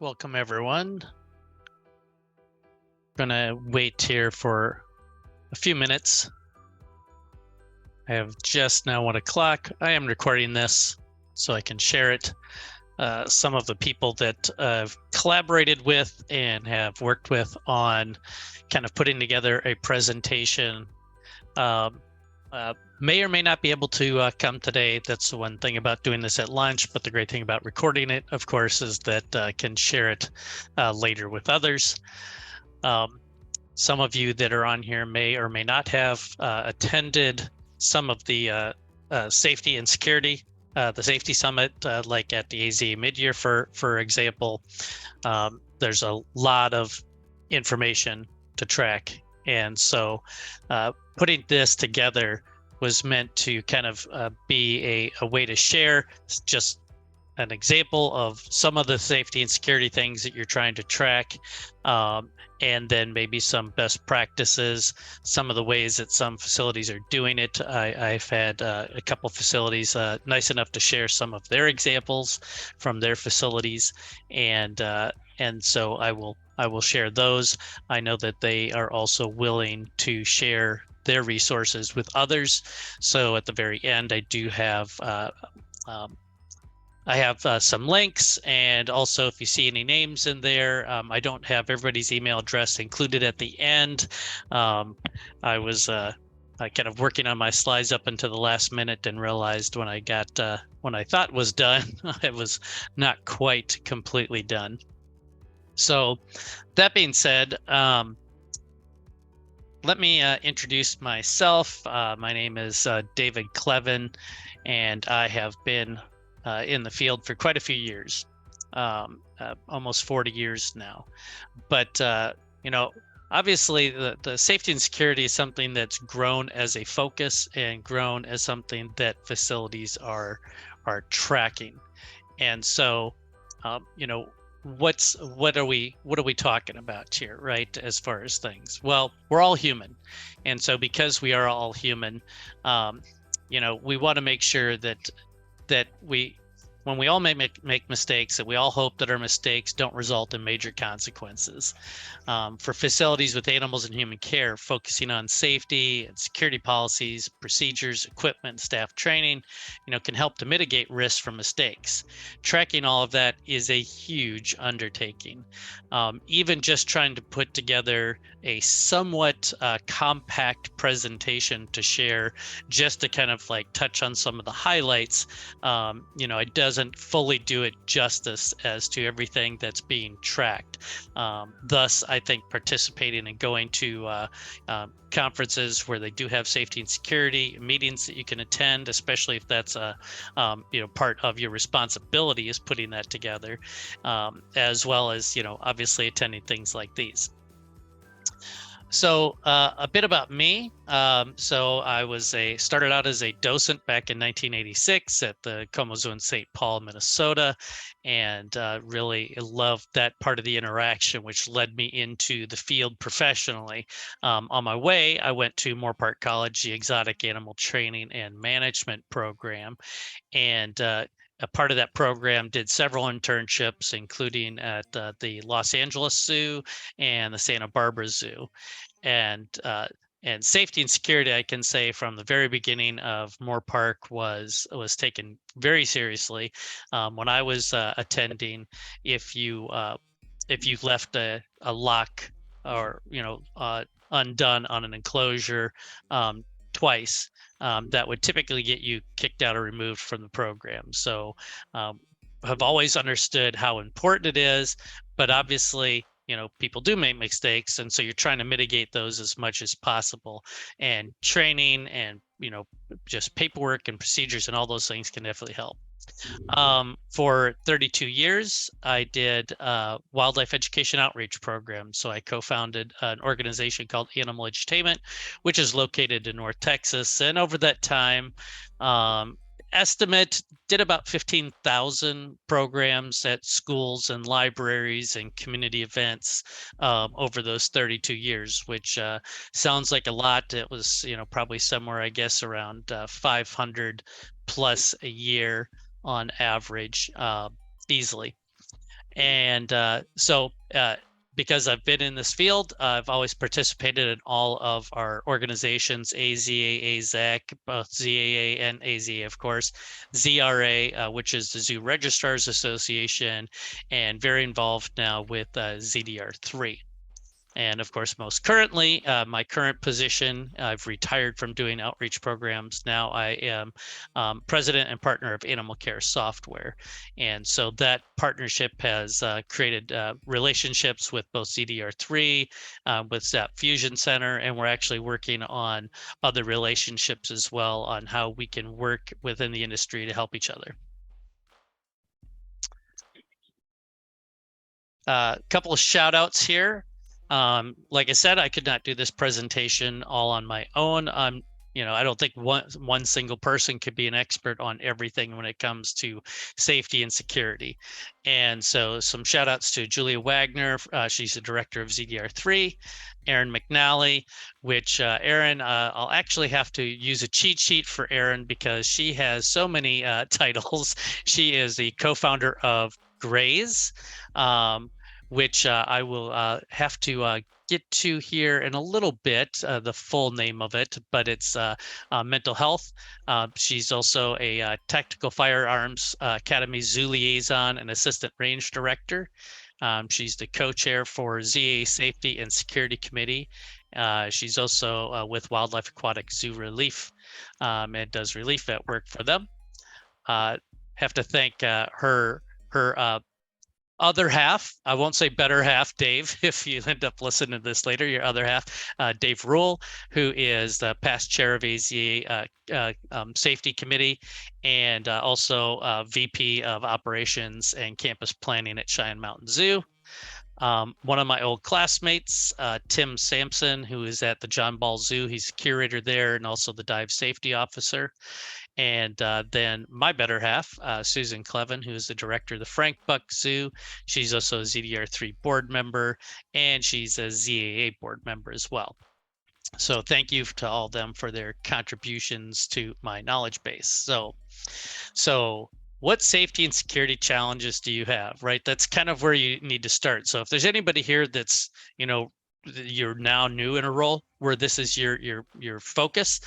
Welcome everyone. Gonna wait here for a few minutes. I have just now 1 o'clock. I am recording this so I can share it. Some of the people that I've collaborated with and have worked with on kind of putting together a presentation may or may not be able to come today. That's the one thing about doing this at lunch, but the great thing about recording it, of course, is that I can share it later with others. Some of you that are on here may or may not have attended some of the safety and security, the safety summit, like at the AZ midyear, for example. There's a lot of information to track. And so putting this together was meant to kind of be a way to share just an example of some of the safety and security things that you're trying to track, and then maybe some best practices, some of the ways that some facilities are doing it. I've had a couple facilities nice enough to share some of their examples from their facilities, and so I will share those. I know that they are also willing to share their resources with others. So at the very end, I do have some links, and also if you see any names in there, I don't have everybody's email address included at the end. I was kind of working on my slides up until the last minute and realized when I got when I thought was done, it was not quite completely done. So that being said, let me introduce myself. My name is David Clevin, and I have been in the field for quite a few years, almost 40 years now. But, obviously the safety and security is something that's grown as a focus and grown as something that facilities are tracking. And so, what are we talking about here, right? As far as things, well, we're all human. And so because we are all human, we want to make sure that when we all make mistakes, that we all hope that our mistakes don't result in major consequences. For facilities with animals and human care, focusing on safety and security policies, procedures, equipment, staff training, can help to mitigate risks from mistakes. Tracking all of that is a huge undertaking. Even just trying to put together a somewhat compact presentation to share, just to kind of like touch on some of the highlights, it doesn't fully do it justice as to everything that's being tracked. Thus, I think participating and going to conferences where they do have safety and security meetings that you can attend, especially if that's part of your responsibility, is putting that together, as well as obviously attending things like these. So a bit about me. So I started out as a docent back in 1986 at the Como Zoo in St. Paul, Minnesota, and really loved that part of the interaction, which led me into the field professionally. On my way, I went to Moorpark College, the Exotic Animal Training and Management program, and a part of that program did several internships, including at the Los Angeles Zoo and the Santa Barbara Zoo. And safety and security, I can say from the very beginning of Moorpark was taken very seriously. When I was attending, if you left a lock or undone on an enclosure twice, that would typically get you kicked out or removed from the program. So have always understood how important it is, but obviously people do make mistakes, and so you're trying to mitigate those as much as possible. And training and just paperwork and procedures and all those things can definitely help. For 32 years, I did wildlife education outreach programs. So I co-founded an organization called Animal Edutainment, which is located in North Texas. And over that time, estimate did about 15,000 programs at schools and libraries and community events over those 32 years, which sounds like a lot. It was probably somewhere, I guess, around 500 plus a year on average, easily. And because I've been in this field, I've always participated in all of our organizations, AZA, AZAC, both ZAA and AZA, of course, ZRA, which is the Zoo Registrars Association, and very involved now with ZDR3. And of course, most currently, my current position, I've retired from doing outreach programs. Now I am president and partner of Animal Care Software. And so that partnership has created relationships with both CDR3, with Zap Fusion Center, and we're actually working on other relationships as well on how we can work within the industry to help each other. A couple of shout outs here. Like I said, I could not do this presentation all on my own. I don't think one single person could be an expert on everything when it comes to safety and security. And so some shout outs to Julia Wagner. She's the director of ZDR3. Erin McNally, which Erin, I'll actually have to use a cheat sheet for Erin because she has so many titles. She is the co-founder of Graze, which I will have to get to here in a little bit, the full name of it, but it's mental health. She's also a Tactical Firearms Academy Zoo Liaison and Assistant Range Director. She's the co-chair for ZA Safety and Security Committee. She's also with Wildlife Aquatic Zoo Relief and does relief at work for them. Have to thank her other half, I won't say better half, Dave, if you end up listening to this later, your other half, Dave Rule, who is the past chair of AZA Safety Committee and also VP of Operations and Campus Planning at Cheyenne Mountain Zoo. One of my old classmates, Tim Sampson, who is at the John Ball Zoo. He's a curator there and also the dive safety officer. And then my better half, Susan Clevin, who is the director of the Frank Buck Zoo. She's also a ZDR3 board member, and she's a ZAA board member as well. So thank you to all of them for their contributions to my knowledge base. So what safety and security challenges do you have, right? That's kind of where you need to start. So if there's anybody here that's, you're now new in a role where this is your focus,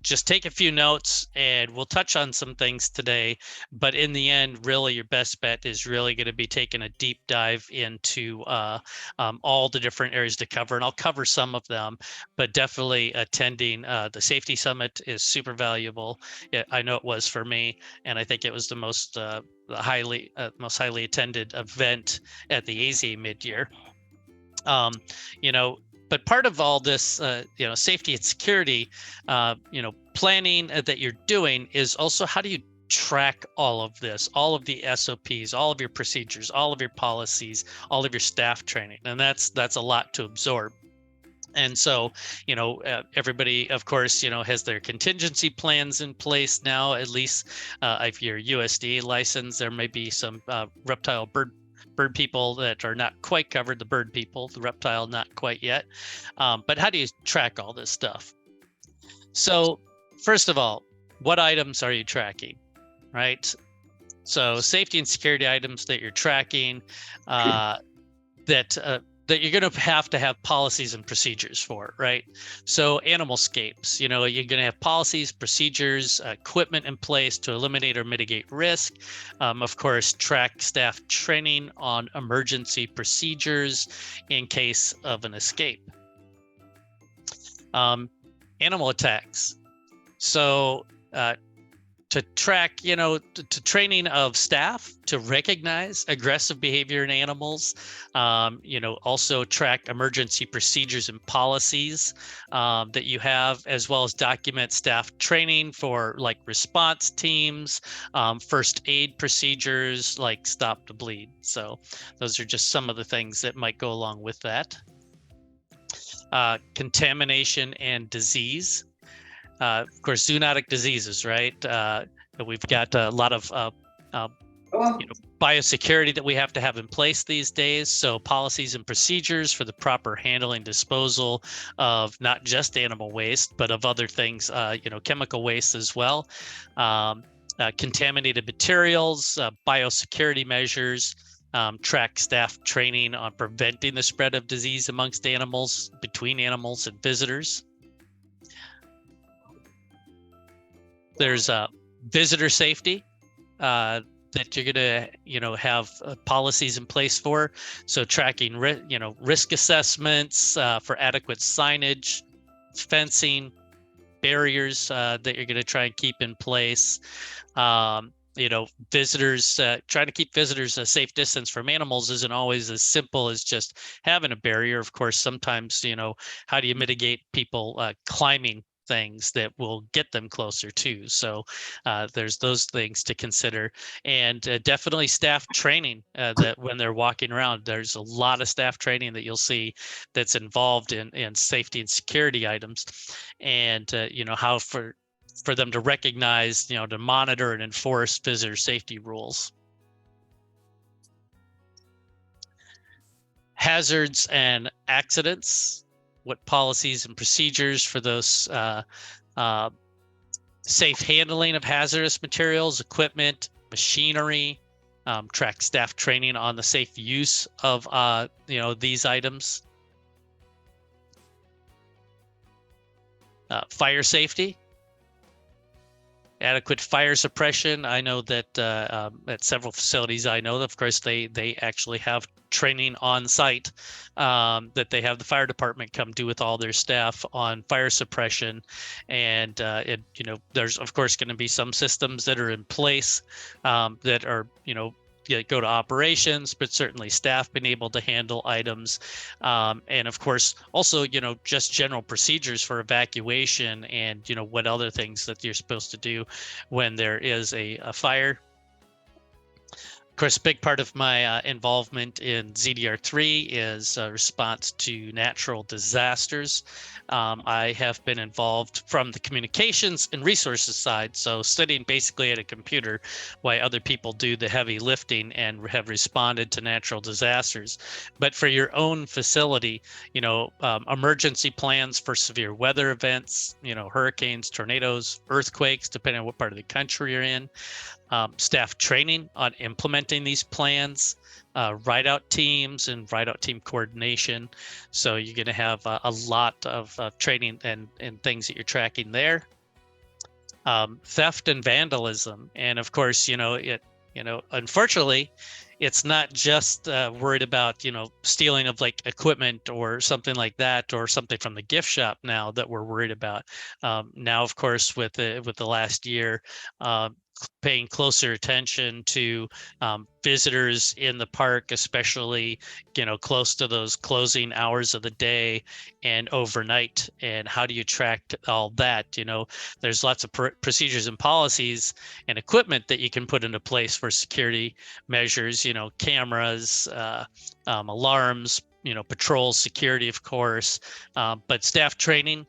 just take a few notes and we'll touch on some things today. But in the end, really your best bet is really going to be taking a deep dive into all the different areas to cover. And I'll cover some of them, but definitely attending the Safety Summit is super valuable. I know it was for me, and I think it was the most highly attended event at the AZ mid-year. But part of all this, safety and security, planning that you're doing is also how do you track all of this, all of the SOPs, all of your procedures, all of your policies, all of your staff training, and that's a lot to absorb. And so, everybody, of course, has their contingency plans in place now. At least if you're USDA licensed, there may be some reptile bird people that are not quite covered, the bird people, the reptile not quite yet. But how do you track all this stuff? So first of all, what items are you tracking, right? So safety and security items that you're tracking that you're going to have policies and procedures for, right? So animal scapes, you're going to have policies, procedures, equipment in place to eliminate or mitigate risk. Of course, track staff training on emergency procedures in case of an escape. Animal attacks. So to track, to training of staff to recognize aggressive behavior in animals, also track emergency procedures and policies that you have, as well as document staff training for like response teams, first aid procedures like stop the bleed. So those are just some of the things that might go along with that. Contamination and disease. Of course, zoonotic diseases, right? We've got a lot of biosecurity that we have to have in place these days. So policies and procedures for the proper handling, disposal of not just animal waste, but of other things, chemical waste as well. contaminated materials, biosecurity measures, track staff training on preventing the spread of disease amongst animals, between animals and visitors. There's visitor safety that you're going to, have policies in place for. So tracking, risk assessments for adequate signage, fencing, barriers that you're going to try and keep in place. Visitors, trying to keep visitors a safe distance from animals isn't always as simple as just having a barrier. Of course, sometimes, how do you mitigate people climbing things that will get them closer too? So there's those things to consider, and definitely staff training that when they're walking around, there's a lot of staff training that you'll see that's involved in safety and security items, and how for them to recognize, to monitor and enforce visitor safety rules. Hazards and accidents, what policies and procedures for those safe handling of hazardous materials, equipment, machinery, track staff training on the safe use of these items. Fire safety, adequate fire suppression. I know that at several facilities, of course, they actually have training on site that they have the fire department come do with all their staff on fire suppression. And there's of course going to be some systems that are in place that are, go to operations, but certainly staff being able to handle items. And of course, also, just general procedures for evacuation and, what other things that you're supposed to do when there is a fire. Of course, a big part of my involvement in ZDR3 is response to natural disasters. I have been involved from the communications and resources side, so sitting basically at a computer while other people do the heavy lifting and have responded to natural disasters. But for your own facility, emergency plans for severe weather events, hurricanes, tornadoes, earthquakes, depending on what part of the country you're in. Staff training on implementing these plans, write-out teams and write-out team coordination. So you're going to have a lot of training and things that you're tracking there. Theft and vandalism, and of course, unfortunately, it's not just worried about stealing of like equipment or something like that, or something from the gift shop now that we're worried about. Now, of course, with the last year, paying closer attention to visitors in the park, especially close to those closing hours of the day and overnight, and how do you track all that? There's lots of procedures and policies and equipment that you can put into place for security measures, cameras, alarms, patrol security, of course, but staff training,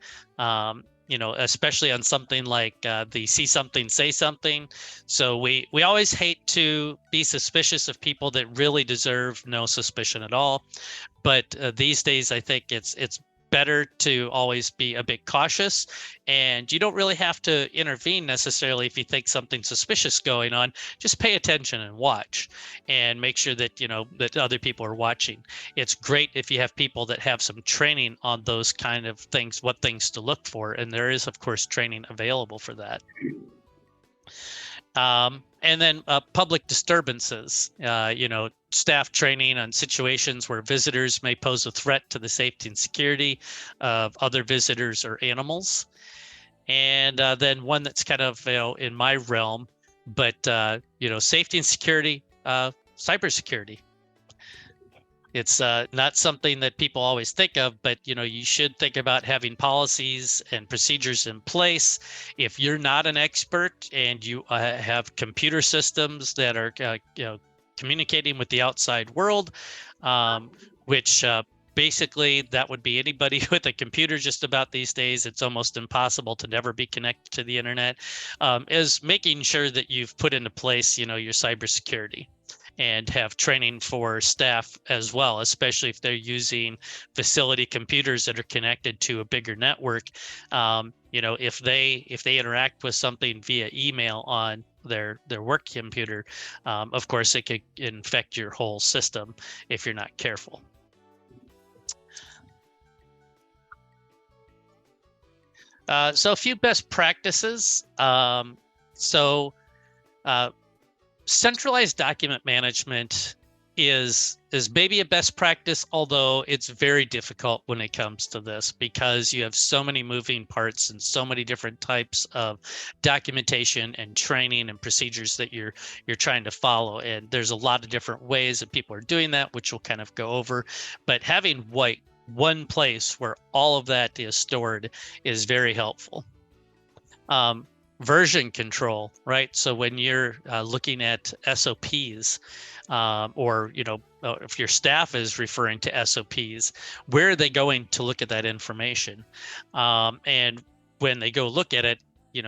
especially on something like the see something, say something. So we always hate to be suspicious of people that really deserve no suspicion at all. But these days, I think it's better to always be a bit cautious, and you don't really have to intervene necessarily if you think something suspicious going on. Just pay attention and watch, and make sure that that other people are watching. It's great if you have people that have some training on those kind of things, what things to look for, and there is of course training available for that. And then public disturbances, staff training on situations where visitors may pose a threat to the safety and security of other visitors or animals. And then one that's kind of in my realm, but safety and security, cybersecurity. It's not something that people always think of, but you should think about having policies and procedures in place. If you're not an expert and you have computer systems that are communicating with the outside world, which basically that would be anybody with a computer just about these days. It's almost impossible to never be connected to the internet, is making sure that you've put into place your cybersecurity, and have training for staff as well, especially if they're using facility computers that are connected to a bigger network. if they interact with something via email on their work computer, of course it could infect your whole system if you're not careful. So a few best practices. Centralized document management is maybe a best practice, although it's very difficult when it comes to this because you have so many moving parts and so many different types of documentation and training and procedures that you're trying to follow. And there's a lot of different ways that people are doing that, which we'll kind of go over. But having one place where all of that is stored is very helpful. Version control, right? So when you're looking at SOPs, or if your staff is referring to SOPs, where are they going to look at that information? And when they go look at it,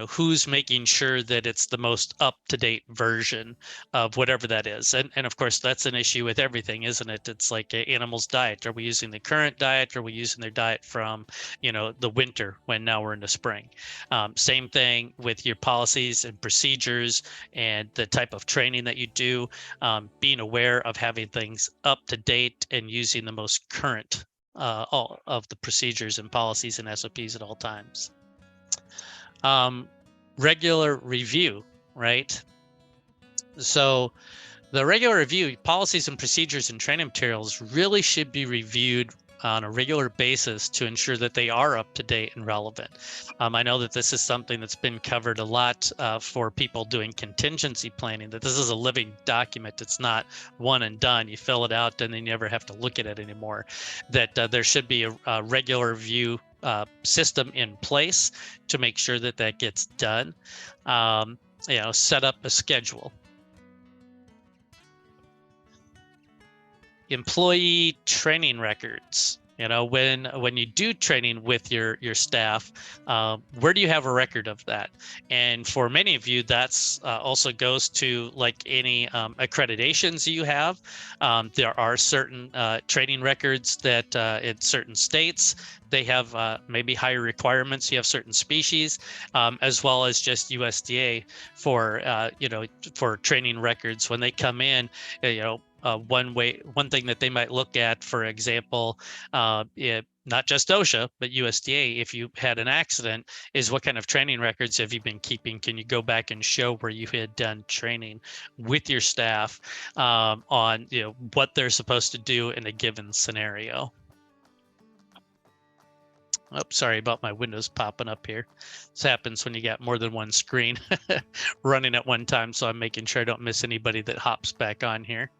who's making sure that it's the most up-to-date version of whatever that is. And of course, that's an issue with everything, isn't it? It's like an animal's diet. Are we using the current diet? Are we using their diet from, the winter when now we're in the spring? Same thing with your policies and procedures and the type of training that you do, being aware of having things up to date and using the most current all of the procedures and policies and SOPs at all times. Regular review, right? So the regular review, policies and procedures and training materials really should be reviewed on a regular basis to ensure that they are up to date and relevant. I know that this is something that's been covered a lot for people doing contingency planning, that this is a living document. It's not one and done. You fill it out and then you never have to look at it anymore. That there should be a regular review system in place to make sure that that gets done. Set up a schedule. Employee training records. When you do training with your staff, where do you have a record of that? And for many of you, that's also goes to like any accreditations you have. There are certain training records that in certain states, they have maybe higher requirements. You have certain species, as well as just USDA for training records. When they come in, one thing that they might look at, for example, not just OSHA, but USDA, if you had an accident, is what kind of training records have you been keeping? Can you go back and show where you had done training with your staff on what they're supposed to do in a given scenario? Oh, sorry about my windows popping up here. This happens when you got more than one screen running at one time, so I'm making sure I don't miss anybody that hops back on here.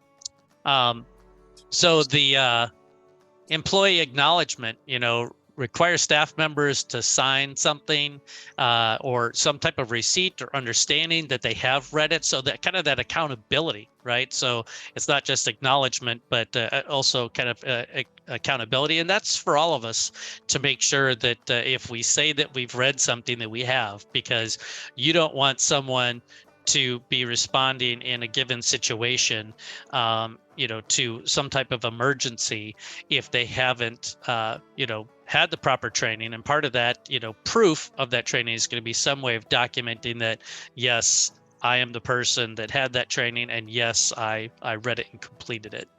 So the employee acknowledgement, require staff members to sign something or some type of receipt or understanding that they have read it. So that kind of that accountability, right? So it's not just acknowledgement, but also kind of accountability. And that's for all of us to make sure that if we say that we've read something, that we have, because you don't want someone to be responding in a given situation, to some type of emergency if they haven't, had the proper training. And part of that, proof of that training is going to be some way of documenting that, yes, I am the person that had that training, and yes, I read it and completed it.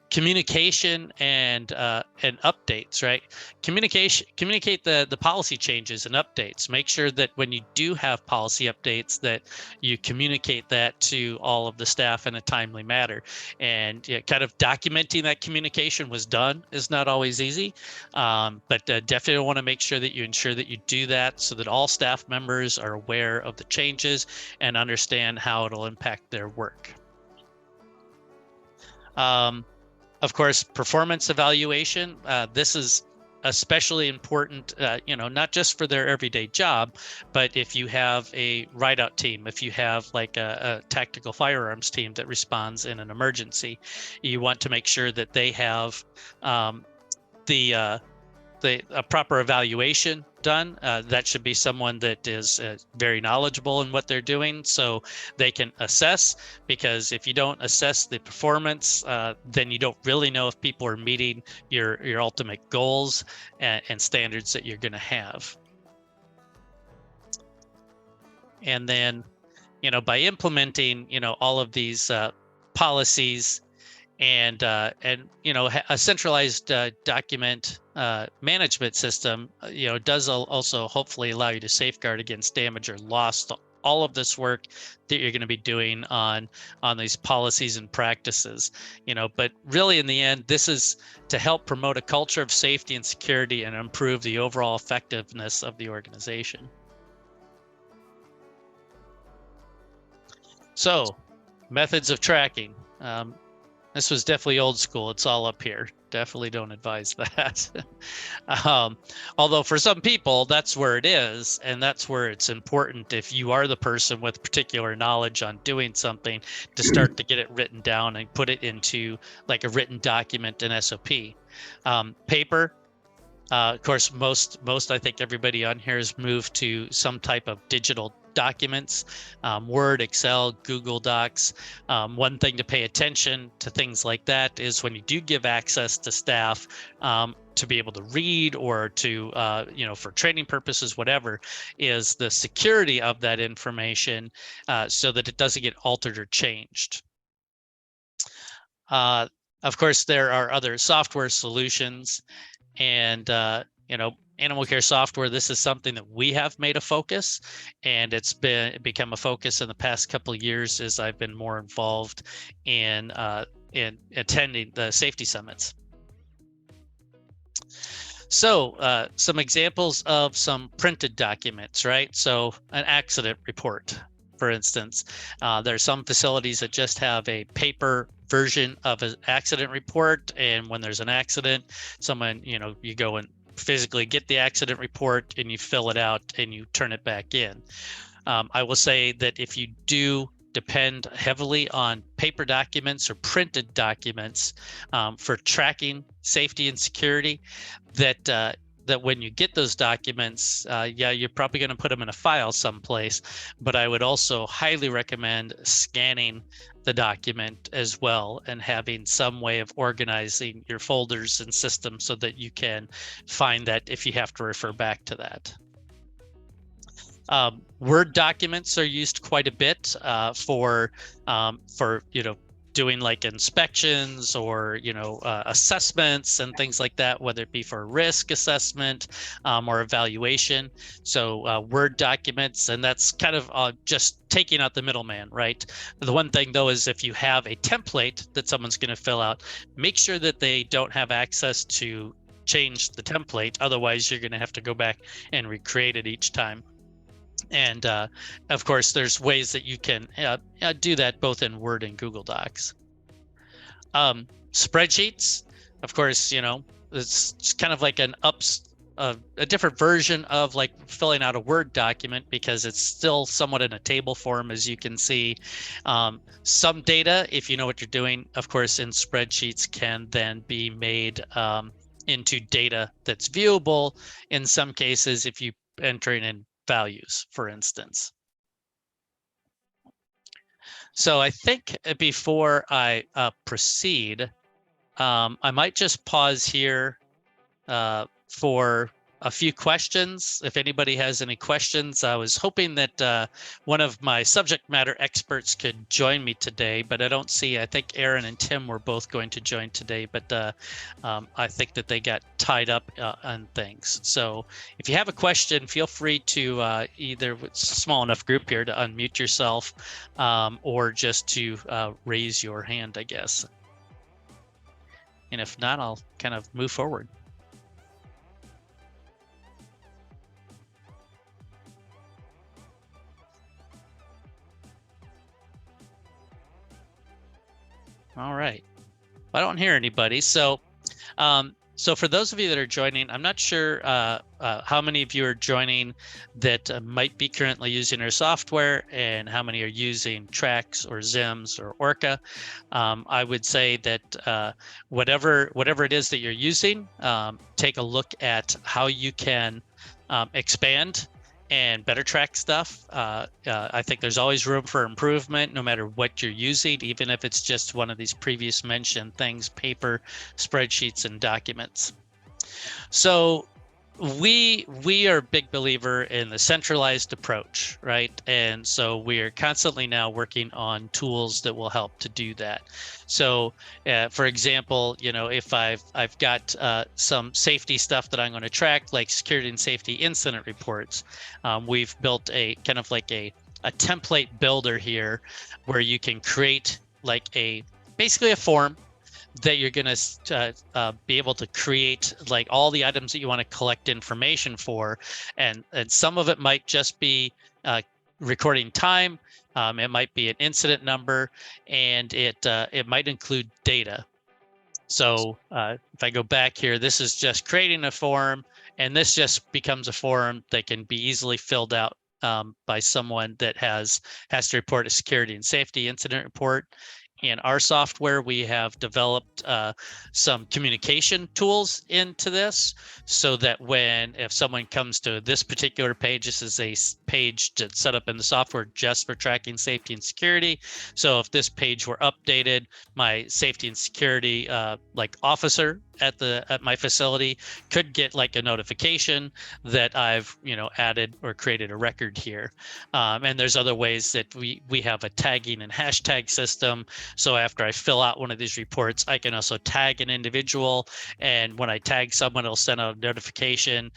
Communication and updates, right? Communicate the policy changes and updates. Make sure that when you do have policy updates, that you communicate that to all of the staff in a timely manner. And kind of documenting that communication was done is not always easy, but definitely want to make sure that you ensure that you do that so that all staff members are aware of the changes and understand how it'll impact their work. Of course, performance evaluation. This is especially important, not just for their everyday job, but if you have a ride-out team, if you have like a tactical firearms team that responds in an emergency, you want to make sure that they have the a proper evaluation done. That should be someone that is very knowledgeable in what they're doing, so they can assess. Because if you don't assess the performance, then you don't really know if people are meeting your ultimate goals and standards that you're going to have. And then, by implementing, all of these policies and a centralized document management system, does also hopefully allow you to safeguard against damage or loss to all of this work that you're going to be doing on these policies and practices. But really, in the end, this is to help promote a culture of safety and security and improve the overall effectiveness of the organization. So, methods of tracking. This was definitely old school. It's all up here. Definitely don't advise that. Although for some people, that's where it is. And that's where it's important, if you are the person with particular knowledge on doing something, to start to get it written down and put it into like a written document, an SOP. Paper. Of course, most I think everybody on here has moved to some type of digital documents, Word, Excel, Google Docs. One thing to pay attention to things like that is when you do give access to staff to be able to read or to, for training purposes, whatever, is the security of that information so that it doesn't get altered or changed. Of course, there are other software solutions. And, animal care software, this is something that we have made a focus, and it's become a focus in the past couple of years as I've been more involved in attending the safety summits. So some examples of some printed documents, right? So an accident report, for instance. There are some facilities that just have a paper version of an accident report, and when there's an accident, someone, you go and physically get the accident report and you fill it out and you turn it back in. I will say that if you do depend heavily on paper documents or printed documents for tracking safety and security, that when you get those documents, you're probably going to put them in a file someplace, but I would also highly recommend scanning the document as well and having some way of organizing your folders and systems so that you can find that if you have to refer back to that. Word documents are used quite a bit for doing like inspections or assessments and things like that, whether it be for risk assessment or evaluation. So Word documents, and that's kind of just taking out the middleman, right? The one thing though is if you have a template that someone's going to fill out, make sure that they don't have access to change the template. Otherwise, you're going to have to go back and recreate it each time. And of course, there's ways that you can do that both in Word and Google Docs. Spreadsheets, of course, it's kind of like a different version of like filling out a Word document, because it's still somewhat in a table form, as you can see. Some data, if you know what you're doing, of course, in spreadsheets can then be made into data that's viewable in some cases if you entering in values, for instance. So I think before I proceed, I might just pause here for a few questions. If anybody has any questions, I was hoping that one of my subject matter experts could join me today, but I don't see. I think Aaron and Tim were both going to join today, but I think that they got tied up on things. So if you have a question, feel free to either, it's a small enough group here, to unmute yourself or just to raise your hand, I guess. And if not, I'll kind of move forward. All right. I don't hear anybody. So for those of you that are joining, I'm not sure how many of you are joining that might be currently using our software, and how many are using Trax or Zims or Orca. I would say that whatever it is that you're using, take a look at how you can expand and better track stuff. I think there's always room for improvement, no matter what you're using, even if it's just one of these previous mentioned things, paper, spreadsheets, and documents. So we are a big believer in the centralized approach, right? And so we are constantly now working on tools that will help to do that. So for example, if I've got some safety stuff that I'm going to track, like security and safety incident reports, we've built a kind of like a template builder here where you can create like basically a form that you're going to be able to create like all the items that you want to collect information for. And some of it might just be recording time. It might be an incident number, and it might include data. So if I go back here, this is just creating a form, and this just becomes a form that can be easily filled out by someone that has to report a security and safety incident report. In our software, we have developed some communication tools into this, so that if someone comes to this particular page, this is a page that's set up in the software just for tracking safety and security. So if this page were updated, my safety and security like officer at my facility could get like a notification that I've added or created a record here. And there's other ways that we have a tagging and hashtag system. So after I fill out one of these reports, I can also tag an individual, and when I tag someone, it'll send out a notification.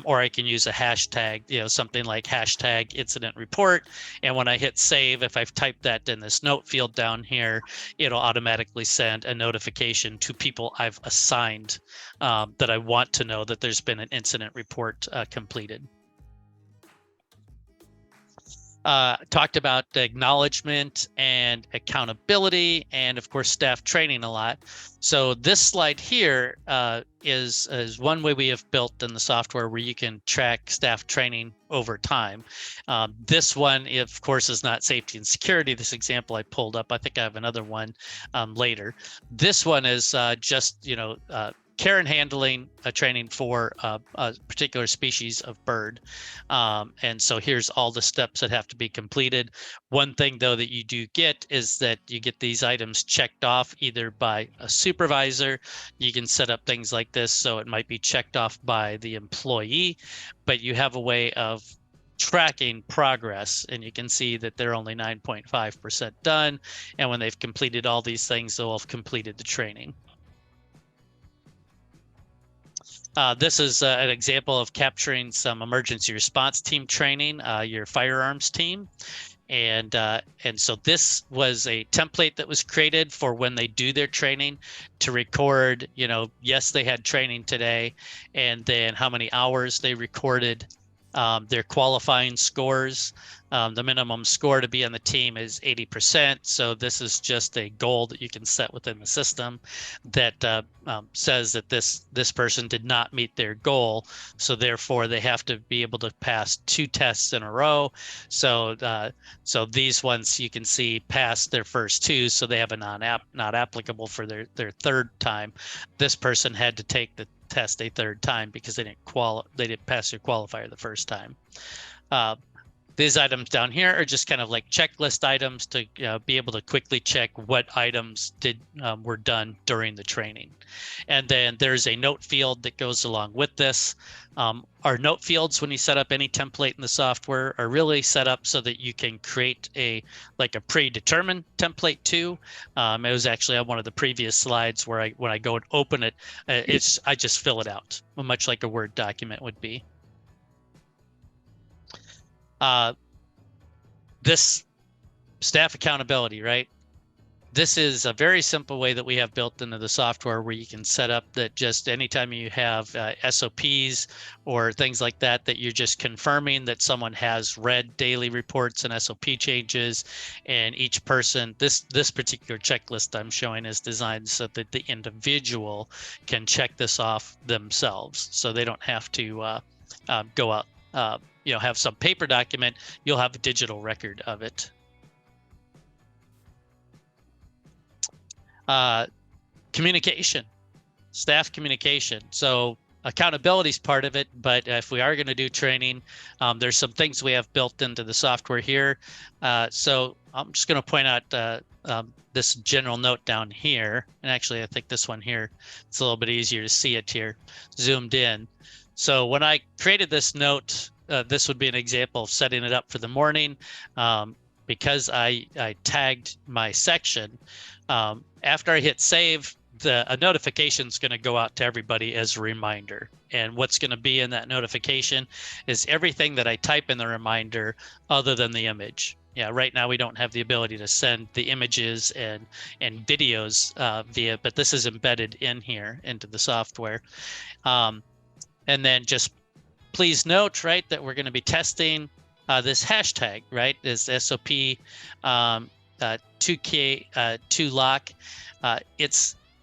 Or I can use a hashtag, something like hashtag incident report. And when I hit save, if I've typed that in this note field down here, it'll automatically send a notification to people I've assigned that I want to know that there's been an incident report completed. Talked about acknowledgement and accountability, and of course staff training a lot. So this slide here is one way we have built in the software where you can track staff training over time. This one, of course, is not safety and security. This example I pulled up, I think I have another one later. This one is just care and handling training for a particular species of bird. And so here's all the steps that have to be completed. One thing, though, that you do get is that you get these items checked off either by a supervisor. You can set up things like this, so it might be checked off by the employee, but you have a way of tracking progress, and you can see that they're only 9.5% done. And when they've completed all these things, they'll have completed the training. This is an example of capturing some emergency response team training, your firearms team. And so this was a template that was created for when they do their training to record, yes, they had training today, and then how many hours they recorded, their qualifying scores. The minimum score to be on the team is 80%. So this is just a goal that you can set within the system that says that this person did not meet their goal. So therefore, they have to be able to pass 2 tests in a row. So these ones you can see passed their first 2, so they have a not applicable for their third time. This person had to take the test a third time because they didn't pass their qualifier the first time. These items down here are just kind of like checklist items to be able to quickly check what items were done during the training. And then there's a note field that goes along with this. Our note fields, when you set up any template in the software, are really set up so that you can create a predetermined template too. It was actually on one of the previous slides where when I go and open it, I just fill it out, much like a Word document would be. This staff accountability, right? This is a very simple way that we have built into the software where you can set up that just anytime you have SOPs or things like that, that you're just confirming that someone has read daily reports and SOP changes, and each person, this particular checklist I'm showing is designed so that the individual can check this off themselves. So they don't have to go out, have some paper document, you'll have a digital record of it. Communication, staff communication. So accountability is part of it, but if we are going to do training, there's some things we have built into the software here. So I'm just going to point out this general note down here. And actually, I think this one here, it's a little bit easier to see it here, zoomed in. So when I created this note, this would be an example of setting it up for the morning. Because I tagged my section, after I hit save, a notification is going to go out to everybody as a reminder. And what's going to be in that notification is everything that I type in the reminder other than the image. Yeah, right now we don't have the ability to send the images and videos via, but this is embedded in here into the software. And then just please note, right, that we're going to be testing this hashtag, right, this SOP 2K2lock.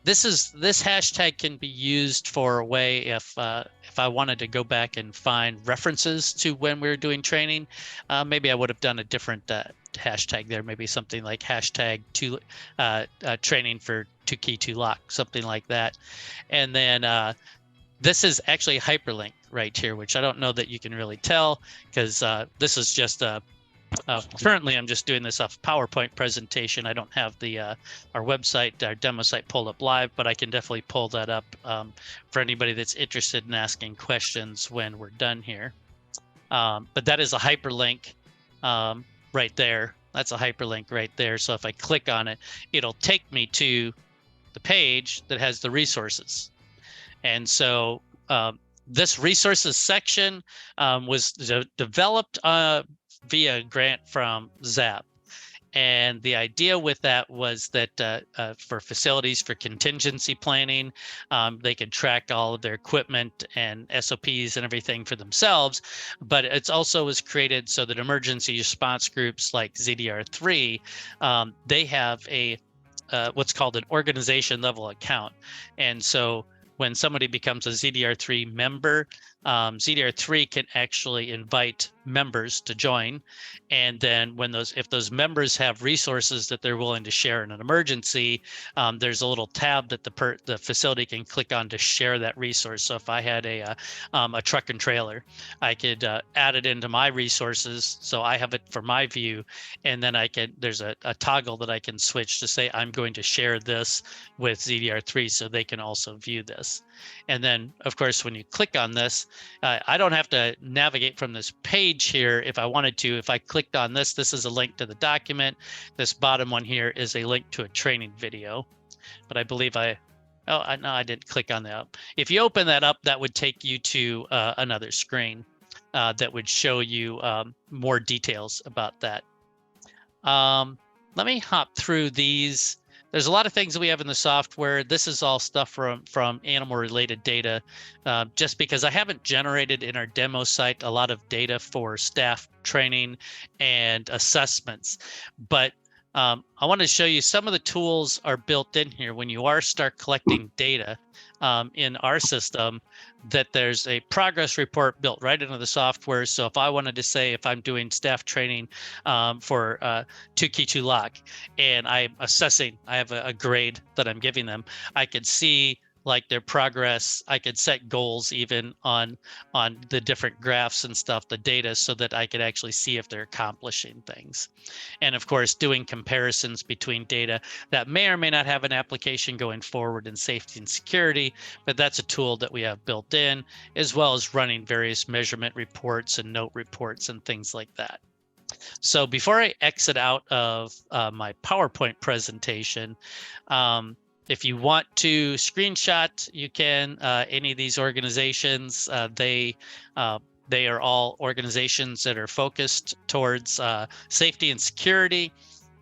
This hashtag can be used for a way if I wanted to go back and find references to when we were doing training, maybe I would have done a different hashtag there, maybe something like hashtag training for 2Key2lock, something like that. And then this is actually a hyperlink right here, which I don't know that you can really tell because this is just currently I'm just doing this off PowerPoint presentation. I don't have the our website, our demo site pulled up live, but I can definitely pull that up for anybody that's interested in asking questions when we're done here. But that is a hyperlink right there. That's a hyperlink right there. So if I click on it, it'll take me to the page that has the resources. And so this resources section was developed via a grant from ZAP. And the idea with that was that for facilities for contingency planning, they could track all of their equipment and SOPs and everything for themselves. But it's also was created so that emergency response groups like ZDR3, they have a what's called an organization level account. And so when somebody becomes a ZDR3 member, ZDR3 can actually invite members to join. And then if those members have resources that they're willing to share in an emergency, there's a little tab that the facility can click on to share that resource. So if I had a truck and trailer, I could add it into my resources. So I have it for my view. And then there's a toggle that I can switch to say, I'm going to share this with ZDR3 so they can also view this. And then, of course, when you click on this, I don't have to navigate from this page here if I wanted to. If I clicked on this, this is a link to the document. This bottom one here is a link to a training video. But I believe no, I didn't click on that. If you open that up, that would take you to another screen that would show you more details about that. Let me hop through these. There's a lot of things that we have in the software. This is all stuff from animal-related data, just because I haven't generated in our demo site a lot of data for staff training and assessments. But I want to show you some of the tools are built in here when you start collecting data in our system, that there's a progress report built right into the software. So if I wanted to say, if I'm doing staff training for 2Key2lock and I'm assessing, I have a grade that I'm giving them, I could see like their progress. I could set goals even on the different graphs and stuff, the data, so that I could actually see if they're accomplishing things. And of course, doing comparisons between data that may or may not have an application going forward in safety and security, but that's a tool that we have built in, as well as running various measurement reports and note reports and things like that. So before I exit out of my PowerPoint presentation, if you want to screenshot, you can. Any of these organizations, they are all organizations that are focused towards safety and security,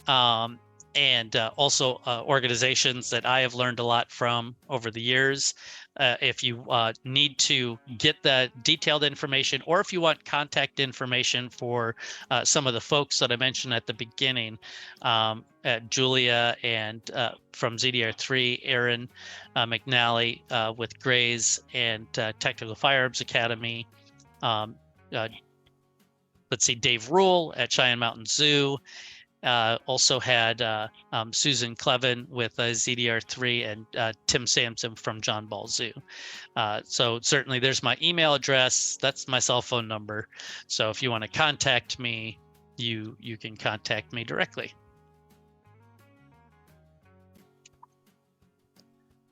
and also organizations that I have learned a lot from over the years. If you need to get the detailed information, or if you want contact information for some of the folks that I mentioned at the beginning, Julia and from ZDR3, Aaron McNally with Grays and Technical Firearms Academy, let's see, Dave Rule at Cheyenne Mountain Zoo. Also had Susan Clevin with ZDR3 and Tim Sampson from John Ball Zoo. So certainly there's my email address. That's my cell phone number. So if you want to contact me, you can contact me directly.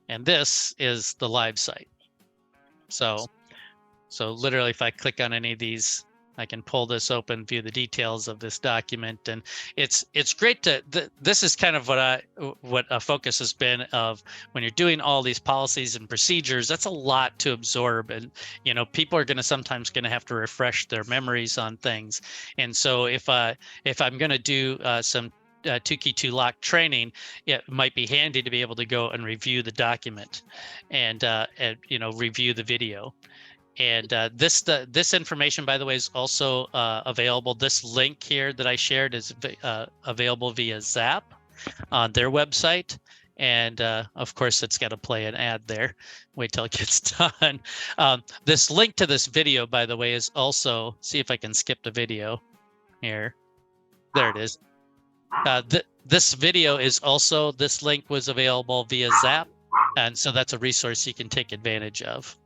And this is the live site. So literally if I click on any of these, I can pull this open, view the details of this document, and it's great to. This is kind of what a focus has been of when you're doing all these policies and procedures. That's a lot to absorb, and people are sometimes going to have to refresh their memories on things. And so if I'm going to do some 2-key 2-lock training, it might be handy to be able to go and review the document, and review the video. And this information, by the way, is also available. This link here that I shared is available via Zap on their website. And of course, it's got to play an ad there. Wait till it gets done. This link to this video, by the way, is also, see if I can skip the video here. There it is. This video is also, this link was available via Zap. And so that's a resource you can take advantage of.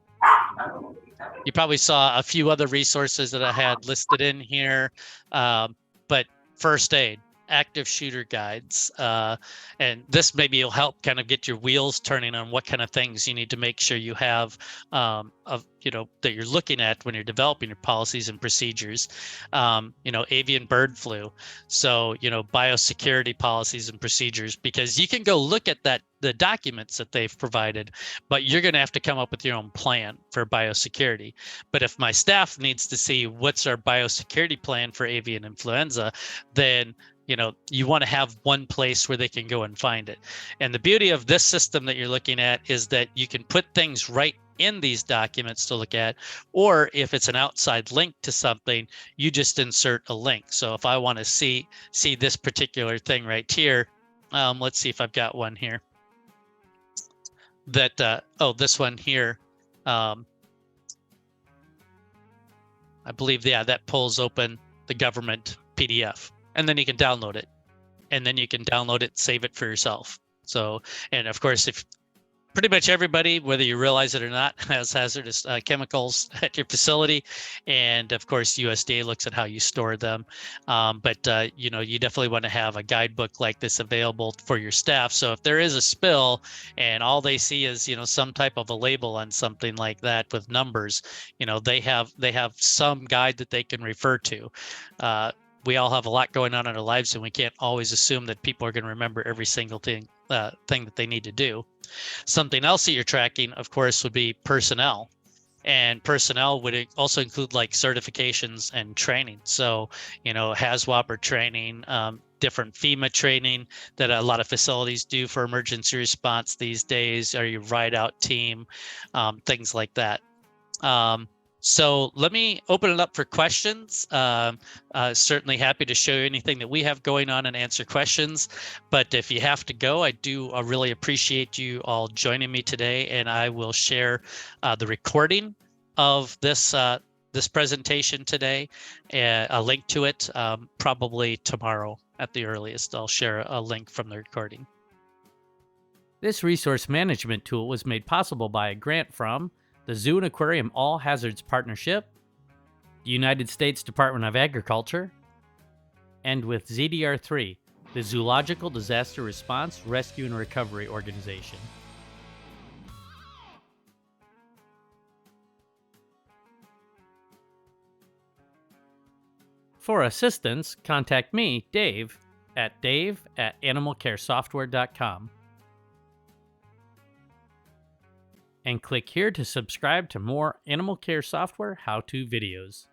You probably saw a few other resources that I had listed in here, but first aid, active shooter guides, and this maybe will help kind of get your wheels turning on what kind of things you need to make sure you have, that you're looking at when you're developing your policies and procedures. Avian bird flu, so biosecurity policies and procedures, because you can go look at the documents that they've provided, but you're going to have to come up with your own plan for biosecurity. But if my staff needs to see what's our biosecurity plan for avian influenza, then you want to have one place where they can go and find it. And the beauty of this system that you're looking at is that you can put things right in these documents to look at, or if it's an outside link to something, you just insert a link. So if I want to see this particular thing right here, let's see if I've got one here. This one here, I believe, that pulls open the government PDF, and then you can download it, and then you can download it, save it for yourself. So, and of course, if pretty much everybody, whether you realize it or not, has hazardous chemicals at your facility, and of course USDA looks at how you store them. But you definitely want to have a guidebook like this available for your staff. So if there is a spill and all they see is some type of a label on something like that with numbers, they have some guide that they can refer to. We all have a lot going on in our lives, and we can't always assume that people are going to remember every single thing that they need to do. Something else that you're tracking, of course, would be personnel. And personnel would also include like certifications and training. So, HAZWOP training, different FEMA training that a lot of facilities do for emergency response these days, or your ride out team, things like that. So let me open it up for questions. Certainly happy to show you anything that we have going on and answer questions. But if you have to go, I really appreciate you all joining me today, and I will share the recording of this presentation today, and a link to it probably tomorrow at the earliest. I'll share a link from the recording. This resource management tool was made possible by a grant from the Zoo and Aquarium All Hazards Partnership, the United States Department of Agriculture, and with ZDR3, the Zoological Disaster Response, Rescue, and Recovery Organization. For assistance, contact me, Dave, at dave@animalcaresoftware.com. And click here to subscribe to more animal care software how-to videos.